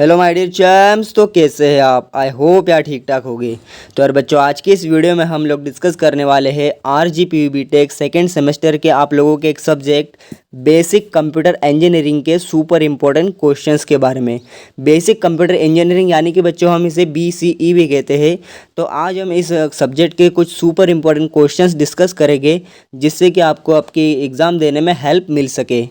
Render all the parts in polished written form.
Hello my dear चैम्स। तो कैसे हैं आप? आई होप यार ठीक ठाक होगे। तो यार बच्चों, आज की इस वीडियो में हम लोग डिस्कस करने वाले हैं RGPV टेक सेकेंड सेमेस्टर के आप लोगों के एक सब्जेक्ट बेसिक कंप्यूटर इंजीनियरिंग के सुपर इम्पोर्टेंट क्वेश्चंस के बारे में। बेसिक कंप्यूटर इंजीनियरिंग यानी कि बच्चों हम इसे BCE भी कहते हैं। तो आज हम इस सब्जेक्ट के कुछ सुपर इम्पोर्टेंट क्वेश्चंस डिस्कस करेंगे जिससे कि आपको आपकी एग्ज़ाम देने में हेल्प मिल सके।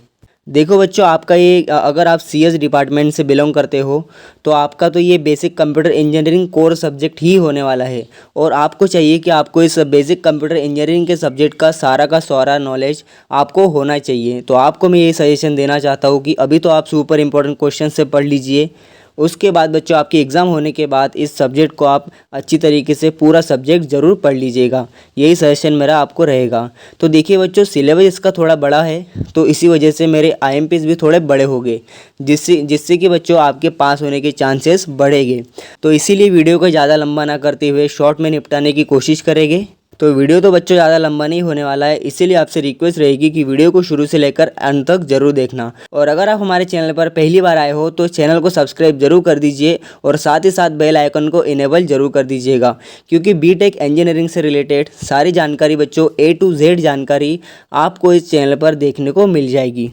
देखो बच्चों, आपका ये अगर आप CS डिपार्टमेंट से बिलोंग करते हो तो आपका तो ये basic computer engineering core subject ही होने वाला है। और आपको चाहिए कि आपको इस बेसिक कंप्यूटर इंजीनियरिंग के सब्जेक्ट का सारा नॉलेज आपको होना चाहिए। तो आपको मैं ये सजेशन देना चाहता हूँ कि अभी तो आप सुपर इम्पोर्टेंट क्वेश्चन से पढ़ लीजिए। उसके बाद बच्चों, आपकी एग्ज़ाम होने के बाद इस सब्जेक्ट को आप अच्छी तरीके से पूरा सब्जेक्ट ज़रूर पढ़ लीजिएगा। यही सजेशन मेरा आपको रहेगा। तो देखिए बच्चों, सिलेबस इसका थोड़ा बड़ा है तो इसी वजह से मेरे IMPs भी थोड़े बड़े हो गए, जिससे कि बच्चों आपके पास होने के चांसेस बढ़ेंगे। तो इसीलिए वीडियो को ज़्यादा लंबा ना करते हुए शॉर्ट में निपटाने की कोशिश करेंगे। तो वीडियो तो बच्चों ज़्यादा लंबा नहीं होने वाला है, इसीलिए आपसे रिक्वेस्ट रहेगी कि वीडियो को शुरू से लेकर अंत तक जरूर देखना। और अगर आप हमारे चैनल पर पहली बार आए हो तो चैनल को सब्सक्राइब जरूर कर दीजिए और साथ ही साथ बेल आइकन को इनेबल जरूर कर दीजिएगा, क्योंकि बीटेक इंजीनियरिंग से रिलेटेड सारी जानकारी बच्चों A to Z जानकारी आपको इस चैनल पर देखने को मिल जाएगी।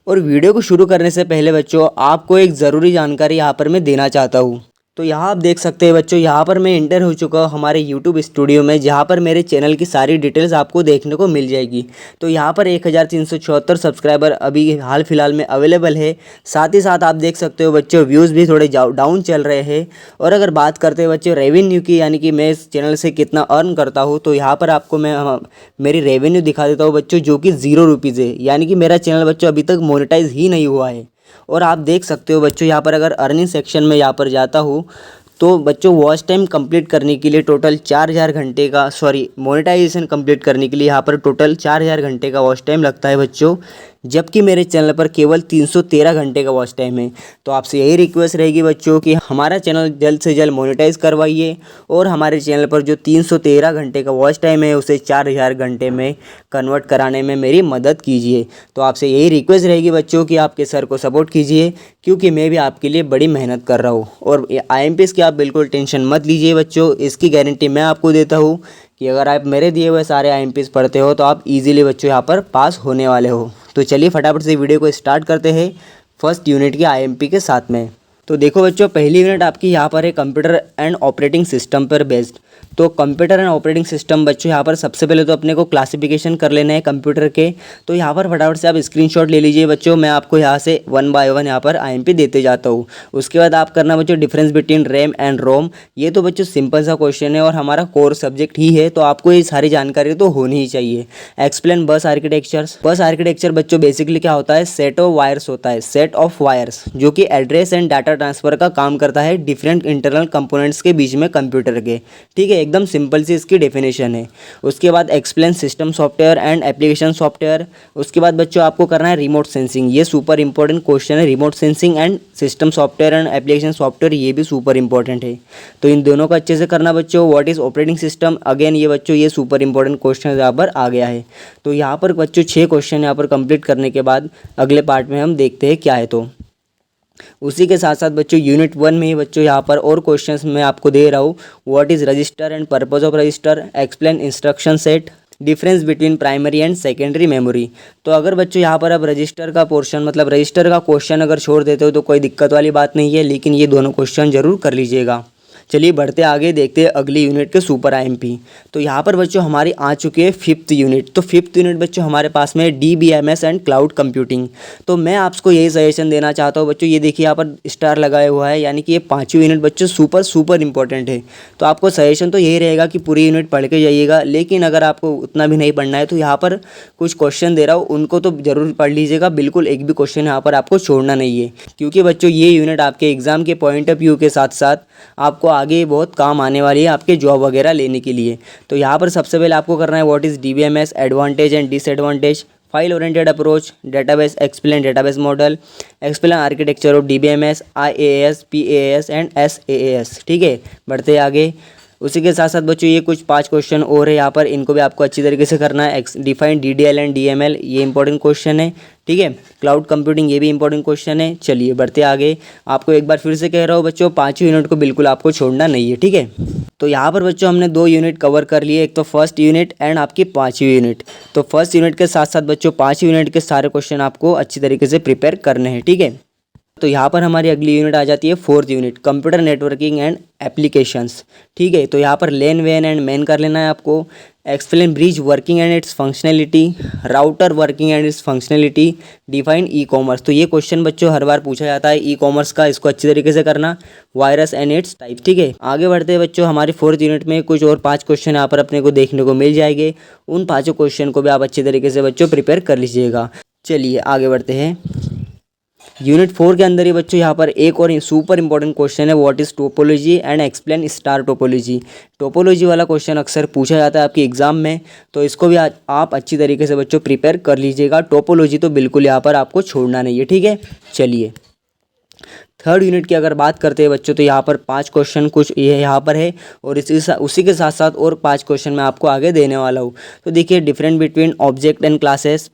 और वीडियो को शुरू करने से पहले बच्चों, आपको एक ज़रूरी जानकारी यहाँ पर मैं देना चाहता हूँ। तो यहाँ आप देख सकते हैं बच्चों, यहाँ पर मैं इंटर हो चुका हूँ हमारे YouTube स्टूडियो में, जहाँ पर मेरे चैनल की सारी डिटेल्स आपको देखने को मिल जाएगी। तो यहाँ पर 1374 सब्सक्राइबर अभी हाल फिलहाल में अवेलेबल है। साथ ही साथ आप देख सकते हो बच्चों, व्यूज़ भी थोड़े डाउन चल रहे हैं। और अगर बात करते हैं बच्चों रेवेन्यू की, यानी कि मैं इस चैनल से कितना अर्न करता हूँ, तो यहाँ पर आपको मैं मेरी रेवेन्यू दिखा देता हूँ बच्चों, जो कि 0 रुपीज़ है। यानी कि मेरा चैनल बच्चों अभी तक मोनेटाइज ही नहीं हुआ है। और आप देख सकते हो बच्चों, यहाँ पर अगर अर्निंग सेक्शन में यहाँ पर जाता हूँ तो बच्चों वॉच टाइम कंप्लीट करने के लिए टोटल 4000 घंटे का, मोनेटाइजेशन कंप्लीट करने के लिए यहाँ पर टोटल 4000 घंटे का वॉच टाइम लगता है बच्चों, जबकि मेरे चैनल पर केवल 313 घंटे का वॉच टाइम है। तो आपसे यही रिक्वेस्ट रहेगी बच्चों कि हमारा चैनल जल्द से जल्द मोनेटाइज करवाइए और हमारे चैनल पर जो 313 घंटे का वॉच टाइम है उसे 4000 घंटे में कन्वर्ट कराने में मेरी मदद कीजिए। तो आपसे यही रिक्वेस्ट रहेगी बच्चों कि आपके सर को सपोर्ट कीजिए, क्योंकि मैं भी आपके लिए बड़ी मेहनत कर रहा हूँ। और IMPs की आप बिल्कुल टेंशन मत लीजिए बच्चों, इसकी गारंटी मैं आपको देता हूँ कि अगर आप मेरे दिए हुए सारे IMPs पढ़ते हो तो आप इजीली बच्चों यहाँ पर पास होने वाले हो। तो चलिए फटाफट से वीडियो को स्टार्ट करते हैं फर्स्ट यूनिट के IMP के साथ में। तो देखो बच्चों, पहली यूनिट आपकी यहाँ पर है कंप्यूटर एंड ऑपरेटिंग सिस्टम पर बेस्ड। तो कंप्यूटर एंड ऑपरेटिंग सिस्टम बच्चों, यहाँ पर सबसे पहले तो अपने को क्लासिफिकेशन कर लेना है कंप्यूटर के। तो यहाँ पर फटाफट से आप स्क्रीनशॉट ले लीजिए बच्चों, मैं आपको यहाँ से 1 बाय 1 यहाँ पर IMP देते जाता हूँ। उसके बाद आप करना बच्चों डिफरेंस बिटवीन रैम एंड रोम। ये तो बच्चों सिंपल सा क्वेश्चन है और हमारा कोर सब्जेक्ट ही है, तो आपको ये सारी जानकारी तो होनी ही चाहिए। एक्सप्लेन बस आर्किटेक्चर। बस आर्किटेक्चर बच्चों बेसिकली क्या होता है, सेट ऑफ वायर्स होता है, सेट ऑफ वायर्स जो कि एड्रेस एंड डाटा ट्रांसफर का काम करता है डिफरेंट इंटरनल कंपोनेंट्स के बीच में कंप्यूटर के। ठीक है, एकदम सिंपल सी इसकी डेफिनेशन है। उसके बाद explain system software and application software. उसके बाद बच्चों आपको करना है रिमोट सेंसिंग। ये सुपर इंपॉर्टेंट क्वेश्चन है, remote sensing and system software and application software, ये भी सुपर इंपॉर्टेंट है। तो इन दोनों को अच्छे से करना बच्चों। What is operating system, again ये बच्चों ये सुपर इंपॉर्टेंट क्वेश्चन यहाँ पर आ गया है। तो यहाँ पर बच्चों 6 क्वेश्चन यहाँ पर कंप्लीट करने के बाद अगले पार्ट में हम देखते हैं क्या है। तो उसी के साथ साथ बच्चों यूनिट 1 में ही बच्चों यहाँ पर और क्वेश्चंस मैं आपको दे रहा हूँ। What is register and purpose of register, explain instruction set, difference between primary and secondary memory. तो अगर बच्चों यहाँ पर अब रजिस्टर का पोर्शन मतलब रजिस्टर का क्वेश्चन अगर छोड़ देते हो तो कोई दिक्कत वाली बात नहीं है, लेकिन ये दोनों क्वेश्चन जरूर कर लीजिएगा। चलिए बढ़ते आगे, देखते हैं अगली यूनिट के सुपर IMP। तो यहाँ पर बच्चों हमारी आ चुकी है 5th यूनिट। तो 5th यूनिट बच्चों हमारे पास में DBMS एंड क्लाउड कंप्यूटिंग। तो मैं आपको यही सजेशन देना चाहता हूँ बच्चों, ये देखिए यहाँ पर स्टार लगाया हुआ है, यानी कि ये 5वीं यूनिट बच्चों सुपर इंपॉर्टेंट है। तो आपको सजेशन तो यही रहेगा कि पूरी यूनिट पढ़ के जाइएगा, लेकिन अगर आपको उतना भी नहीं पढ़ना है तो यहाँ पर कुछ क्वेश्चन दे रहा हूँ, उनको तो जरूर पढ़ लीजिएगा। बिल्कुल एक भी क्वेश्चन यहाँ पर आपको छोड़ना नहीं है, क्योंकि बच्चों ये यूनिट आपके एग्जाम के पॉइंट ऑफ व्यू के साथ साथ आपको आगे बहुत काम आने वाली है आपके जॉब वगैरह लेने के लिए। तो यहाँ पर सबसे पहले आपको करना है what is DBMS, advantage and disadvantage, file oriented approach, database, explain database model, explain architecture of DBMS, IaaS, PaaS and SaaS। ठीक है, बढ़ते आगे। उसी के साथ साथ बच्चों ये कुछ 5 क्वेश्चन और है यहाँ पर, इनको भी आपको अच्छी तरीके से करना है। डिफाइन DDL एंड DML, ये इंपॉर्टेंट क्वेश्चन है, ठीक है। क्लाउड कंप्यूटिंग, ये भी इंपॉर्टेंट क्वेश्चन है। चलिए बढ़ते आगे। आपको एक बार फिर से कह रहा हूँ बच्चों, 5 यूनिट को बिल्कुल आपको छोड़ना नहीं है, ठीक है। तो यहाँ पर बच्चों हमने 2 यूनिट कवर कर लिए, एक तो फर्स्ट यूनिट एंड आपकी 5वीं यूनिट। तो फर्स्ट यूनिट के साथ साथ बच्चों 5वीं यूनिट के सारे क्वेश्चन आपको अच्छी तरीके से प्रिपेयर करने हैं, ठीक है। तो यहाँ पर हमारी अगली यूनिट आ जाती है 4th unit, computer networking and applications, ठीक है। तो यहाँ पर लेन वेन एंड मेन कर लेना है आपको। Explain bridge working and it's functionality, router working and it's functionality, define e commerce. तो ये क्वेश्चन बच्चों हर बार पूछा जाता है ई कॉमर्स का, इसको अच्छी तरीके से करना। वायरस एंड इट्स टाइप, ठीक है। आगे बढ़ते हैं बच्चों, हमारी 4th यूनिट में कुछ और 5 क्वेश्चन यहाँ पर अपने को देखने को मिल जाएंगे। उन 5 क्वेश्चन को भी आप अच्छी तरीके से बच्चों प्रिपेयर कर लीजिएगा। चलिए आगे बढ़ते हैं। यूनिट 4 के अंदर ही बच्चों यहाँ पर एक और सुपर इंपॉर्टेंट क्वेश्चन है, what is topology and explain star topology. Topology वाला क्वेश्चन अक्सर पूछा जाता है आपके एग्जाम में, तो इसको भी आप अच्छी तरीके से बच्चों प्रिपेयर कर लीजिएगा। टोपोलॉजी तो बिल्कुल यहाँ पर आपको छोड़ना नहीं है, ठीक है। चलिए 3rd यूनिट की अगर बात करते हैं बच्चों, तो यहाँ पर 5 क्वेश्चन कुछ ये यहाँ पर है, और उसी के साथ साथ और 5 क्वेश्चन मैं आपको आगे देने वाला हूँ। तो देखिए, different between object and classes,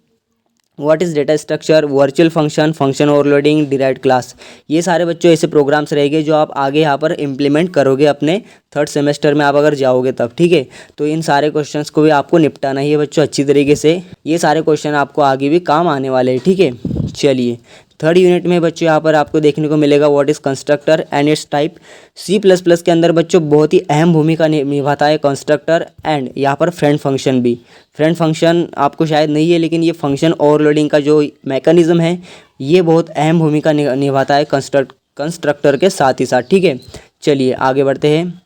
what is data structure, virtual function, function overloading, derived class. ये सारे बच्चों ऐसे प्रोग्राम्स रहेंगे जो आप आगे यहाँ पर इम्प्लीमेंट करोगे अपने 3rd सेमेस्टर में आप अगर जाओगे तब, ठीक है। तो इन सारे क्वेश्चंस को भी आपको निपटाना ही है बच्चों अच्छी तरीके से। ये सारे क्वेश्चन आपको आगे भी काम आने वाले हैं, ठीक है। चलिए 3rd यूनिट में बच्चों यहाँ पर आपको देखने को मिलेगा what is constructor and it's type. C++ के अंदर बच्चों बहुत ही अहम भूमिका निभाता है कंस्ट्रक्टर एंड यहाँ पर फ्रेंड फंक्शन भी। फ्रेंड फंक्शन आपको शायद नहीं है, लेकिन ये फंक्शन ओवरलोडिंग का जो मैकेनिज्म है ये बहुत अहम भूमिका निभाता है कंस्ट्रक्टर के साथ ही साथ, ठीक है। चलिए आगे बढ़ते हैं।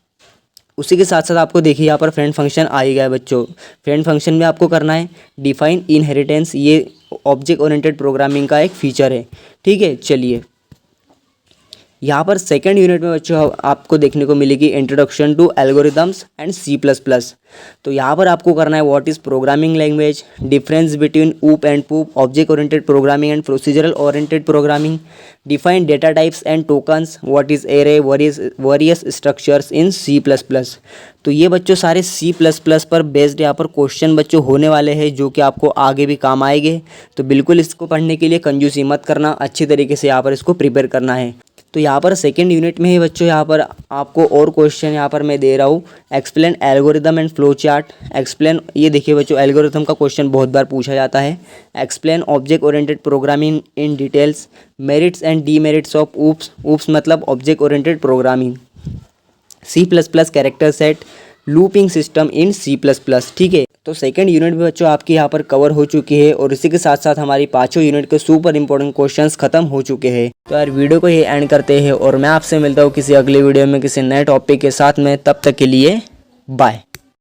उसी के साथ साथ आपको देखिए यहाँ पर फ्रेंड फंक्शन आ ही गया है बच्चों। फ्रेंड फंक्शन में आपको करना है डिफाइन इनहेरिटेंस, ये ऑब्जेक्ट ओरिएंटेड प्रोग्रामिंग का एक फीचर है, ठीक है। चलिए यहाँ पर 2nd यूनिट में बच्चों आपको देखने को मिलेगी introduction to algorithms and C++। तो यहाँ पर आपको करना है what is programming language, difference between OOP and POP, object oriented programming and procedural oriented programming, define data types and tokens, what is array, various structures in C++। तो ये बच्चों सारे C++ पर बेस्ड यहाँ पर क्वेश्चन बच्चों होने वाले हैं, जो कि आपको आगे भी काम आएंगे। तो बिल्कुल इसको पढ़ने के लिए कंजूसी मत करना, अच्छी तरीके से यहाँ पर इसको प्रिपेयर करना है। तो यहाँ पर 2nd यूनिट में ही बच्चों यहाँ पर आपको और क्वेश्चन यहाँ पर मैं दे रहा हूँ। Explain algorithm and flow chart, explain, ये देखिए बच्चों एल्गोरिदम का क्वेश्चन बहुत बार पूछा जाता है। Explain object oriented programming in details, merits and demerits of OOPs मतलब object oriented programming, C++ character set, looping system in C++, ठीक है। तो 2nd यूनिट में बच्चों आपकी यहाँ पर कवर हो चुकी है, और इसी के साथ साथ हमारी 5वीं यूनिट के सुपर इंपॉर्टेंट क्वेश्चंस खत्म हो चुके हैं। तो यार वीडियो को ये एंड करते हैं, और मैं आपसे मिलता हूँ किसी अगले वीडियो में किसी नए टॉपिक के साथ में। तब तक के लिए बाय।